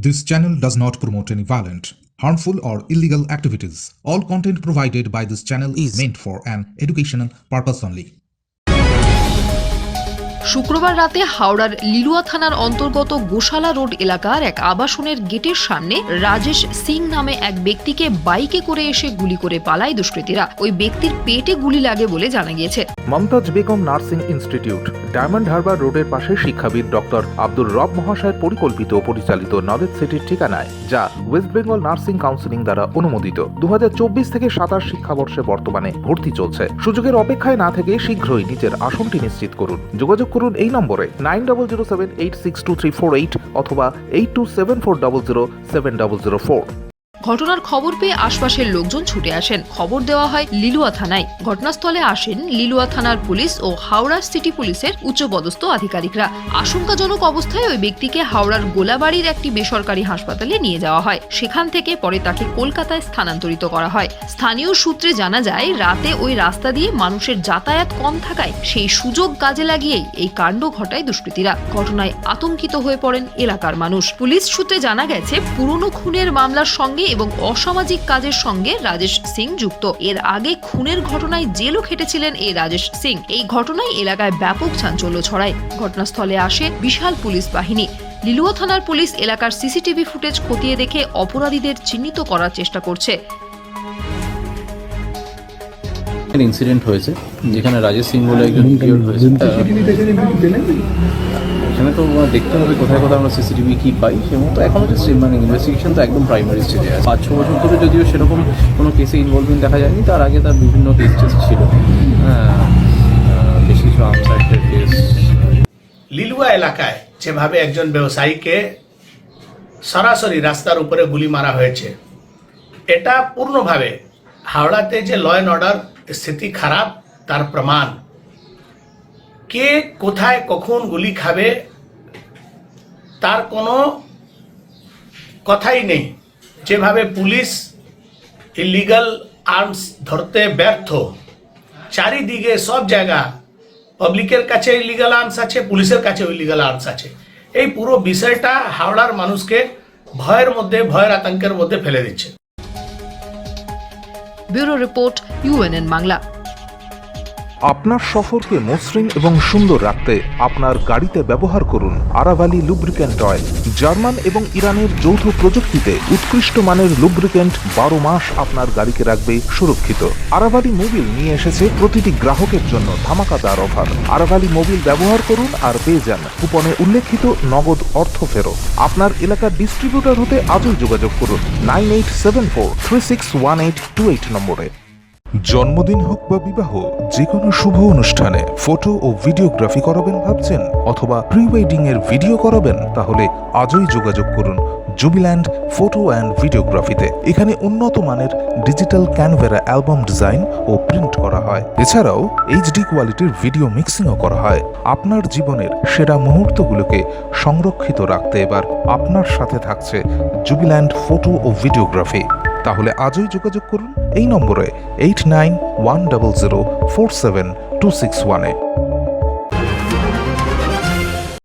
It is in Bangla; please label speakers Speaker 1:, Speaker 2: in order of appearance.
Speaker 1: This channel does not promote any violent, harmful, or illegal activities. All content provided by this channel is meant for an educational purpose only.
Speaker 2: শুক্রবার রাতে হাওড়ার লিলুয়া থানার অন্তর্গত গোশালা রোড এলাকার এক আবাসনের গেটের সামনে রাজেশ সিং নামে এক ব্যক্তিকে বাইকে করে এসে গুলি করে পালায় দুষ্কৃতীরা। ওই ব্যক্তির পেটে গুলি লাগে বলে জানা গিয়েছে।
Speaker 3: Mumtaz Begum nursing institute, Diamond Harbour রোডের পাশে শিক্ষাবিদ ডক্টর আব্দুর রব মহাশয়ের পরিকল্পিত ও পরিচালিত নলেজ সিটির ঠিকানায়, যা ওয়েস্ট বেঙ্গল নার্সিং কাউন্সিলিং দ্বারা অনুমোদিত। 2024 থেকে 27 শিক্ষাবর্ষে বর্তমানে ভর্তি চলছে। সুযোগের অপেক্ষায় না থেকে শীঘ্রই নিজের আসনটি নিশ্চিত করুন। যোগাযোগ করুন এই নম্বরে 9007862348 অথবা 8274007004।
Speaker 2: ঘটনার খবর পেয়ে আশপাশের লোকজন ছুটে আসেন। খবর দেওয়া হয় লিলুয়া থানায়। ঘটনাস্থলে আসেন লিলুয়া থানার পুলিশ ও হাওড়া সিটি পুলিশের উচ্চপদস্থ আধিকারিকরা। আশঙ্কাজনক অবস্থায় ওই ব্যক্তিকে হাওড়ার গোলাবাড়ির একটি বেসরকারি হাসপাতালে নিয়ে যাওয়া হয়। সেখান থেকে পরে তাকে কলকাতায় স্থানান্তরিত করা হয়। স্থানীয় সূত্রে জানা যায়, রাতে ওই রাস্তা দিয়ে মানুষের যাতায়াত কম থাকায় সেই সুযোগ কাজে লাগিয়েই এই কাণ্ড ঘটায় দুষ্কৃতীরা। ঘটনায় আতঙ্কিত হয়ে পড়েন এলাকার মানুষ। পুলিশ সূত্রে জানা গেছে, পুরনো খুনের মামলার সঙ্গে এবং অসামাজিক কাজের সঙ্গে রাজেশ সিং যুক্ত। এর আগে খুনের ঘটনায় জেলও খেটেছিলেন এই রাজেশ সিং। এই ঘটনায় এলাকায় ব্যাপক চাঞ্চল্য ছড়ায়। ঘটনাস্থলে আসে বিশাল পুলিশ বাহিনী। লিলুয়া থানার পুলিশ এলাকার সিসিটিভি ফুটেজ খতিয়ে দেখে অপরাধীদের চিহ্নিত করার চেষ্টা করছে।
Speaker 4: ইনসিডেন্ট হয়েছে যেখানে রাজেশ সিং বলে একজন ইনজিওর্ড হয়েছে। এখানে তো দেখতে হবে কোথায় কোথায় আমরা সিসিটিভি কি পাই। সে মতো এখনও যে মানে ইনভেস্টিগেশন তো একদম প্রাইমারি স্টেজে আছে। 5-6 বছর ধরে যদিও সেরকম কোনো কেসে ইনভলভমেন্ট দেখা যায়নি, তার আগে তার বিভিন্ন কেস টেস ছিল। বেশ কিছু আনসার্টেড কেস।
Speaker 5: লিলুয়া এলাকায় যেভাবে একজন ব্যবসায়ীকে সরাসরি রাস্তার উপরে গুলি মারা হয়েছে, এটা পূর্ণভাবে হাওড়াতে যে ল অ্যান্ড অর্ডার স্থিতি খারাপ তার প্রমাণ। কে কোথায় কখন গুলি খাবে তার কোনো কথাই নেই। যেভাবে পুলিশ ইলিগাল আর্মস ধরতে ব্যর্থ, চারিদিকে সব জায়গা পাবলিকের কাছে ইলিগাল আর্মস আছে, পুলিশের কাছে ইলিগাল আর্মস আছে। এই পুরো বিষয়টা হাওড়ার মানুষকে ভয়ের আতঙ্কের মধ্যে ফেলে দিচ্ছে।
Speaker 2: Bureau report, UNN Bangla.
Speaker 3: আপনার সফরকে মসৃণ এবং সুন্দর রাখতে আপনার গাড়িতে ব্যবহার করুন আরাভালি লুব্রিক্যান্ট অয়েল। জার্মান এবং ইরানের যৌথ প্রযুক্তিতে উৎকৃষ্ট মানের লুব্রিক্যান্ট 12 মাস আপনার গাড়িকে রাখবে সুরক্ষিত। আরাভালি মোবিল নিয়ে এসেছে প্রতিটি গ্রাহকের জন্য ধামাকাদার অফার। আরাভালি মোবিল ব্যবহার করুন আর পেয়ে যান কুপনে উল্লেখিত নগদ অর্থ ফেরত। আপনার এলাকার ডিস্ট্রিবিউটর হতে আজই যোগাযোগ করুন 9874361828 নম্বরে। জন্মদিন হোক বা বিবাহ, যে কোনো শুভ অনুষ্ঠানে ফটো ও ভিডিওগ্রাফি করাবেন ভাবছেন, অথবা প্রি ওয়েডিং এর ভিডিও করাবেন, তাহলে আজই যোগাযোগ করুন জুবিল্যান্ড ফটো অ্যান্ড ভিডিওগ্রাফিতে। এখানে উন্নত মানের ডিজিটাল ক্যানভেরা অ্যালবাম ডিজাইন ও প্রিন্ট করা হয়। এছাড়াও HD কোয়ালিটির ভিডিও মিক্সিংও করা হয়। আপনার জীবনের সেরা মুহূর্তগুলোকে সংরক্ষিত রাখতে এবার আপনার সাথে থাকছে জুবিল্যান্ড ফটো ও ভিডিওগ্রাফি। তাহলে আজই যোগাযোগ করুন এই নম্বরে 8910047261-এ।